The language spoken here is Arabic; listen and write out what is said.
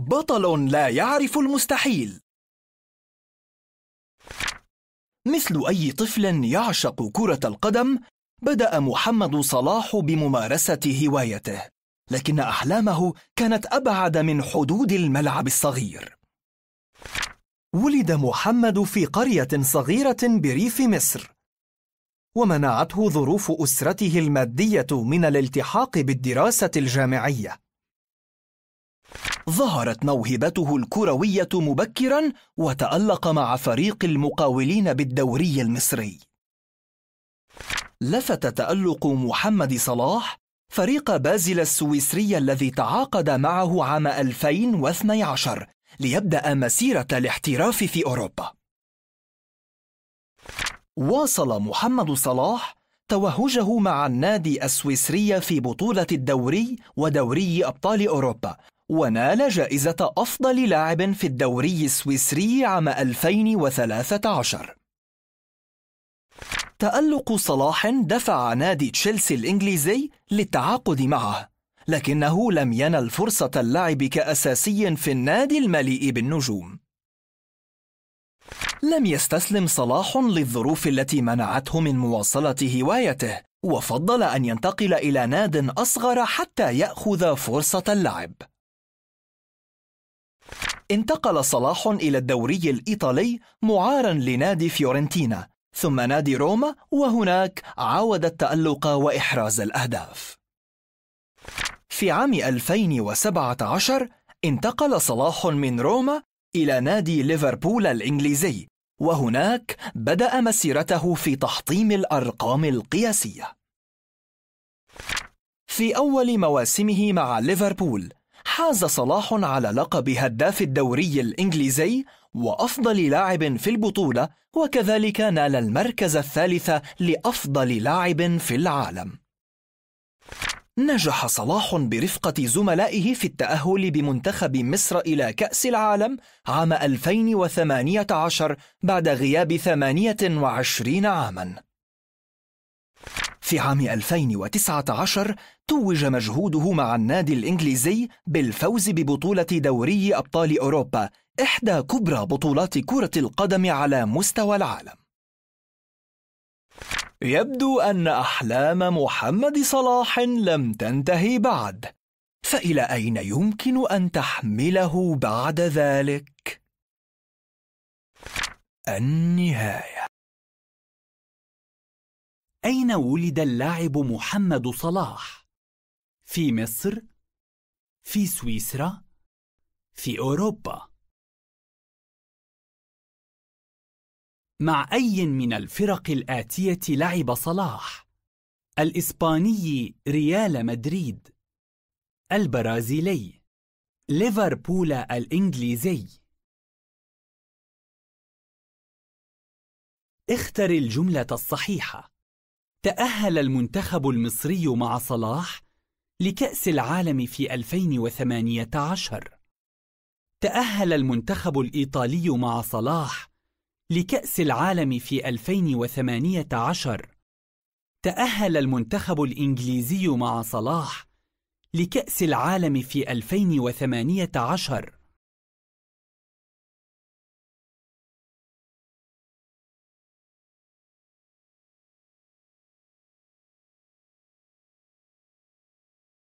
بطل لا يعرف المستحيل. مثل أي طفل يعشق كرة القدم، بدأ محمد صلاح بممارسة هوايته، لكن أحلامه كانت أبعد من حدود الملعب الصغير. ولد محمد في قرية صغيرة بريف مصر، ومنعته ظروف أسرته المادية من الالتحاق بالدراسة الجامعية. ظهرت موهبته الكروية مبكراً، وتألق مع فريق المقاولين بالدوري المصري. لفت تألق محمد صلاح فريق بازل السويسري الذي تعاقد معه عام 2012 ليبدأ مسيرة الاحتراف في أوروبا. واصل محمد صلاح توهجه مع النادي السويسري في بطولة الدوري ودوري أبطال أوروبا، ونال جائزة أفضل لاعب في الدوري السويسري عام 2013. تألق صلاح دفع نادي تشيلسي الإنجليزي للتعاقد معه، لكنه لم ينل فرصة اللعب كأساسي في النادي المليء بالنجوم. لم يستسلم صلاح للظروف التي منعته من مواصلة هوايته، وفضل أن ينتقل إلى ناد أصغر حتى يأخذ فرصة اللعب. انتقل صلاح إلى الدوري الإيطالي معاراً لنادي فيورنتينا، ثم نادي روما، وهناك عاود التألق وإحراز الأهداف. في عام 2017 انتقل صلاح من روما إلى نادي ليفربول الإنجليزي، وهناك بدأ مسيرته في تحطيم الأرقام القياسية. في أول مواسمه مع ليفربول حاز صلاح على لقب هداف الدوري الإنجليزي وأفضل لاعب في البطولة، وكذلك نال المركز الثالث لأفضل لاعب في العالم. نجح صلاح برفقة زملائه في التأهل بمنتخب مصر إلى كأس العالم عام 2018 بعد غياب 28 عاماً. في عام 2019 توج مجهوده مع النادي الإنجليزي بالفوز ببطولة دوري أبطال أوروبا، إحدى كبرى بطولات كرة القدم على مستوى العالم. يبدو أن أحلام محمد صلاح لم تنتهي بعد، فإلى أين يمكن أن تحمله بعد ذلك؟ النهاية. أين ولد اللاعب محمد صلاح؟ في مصر؟ في سويسرا؟ في أوروبا؟ مع أي من الفرق الآتية لعب صلاح؟ الإسباني ريال مدريد، البرازيلي ليفربول الإنجليزي. اختر الجملة الصحيحة. تأهل المنتخب المصري مع صلاح لكأس العالم في 2018. تأهل المنتخب الإيطالي مع صلاح لكأس العالم في 2018. تأهل المنتخب الإنجليزي مع صلاح لكأس العالم في 2018.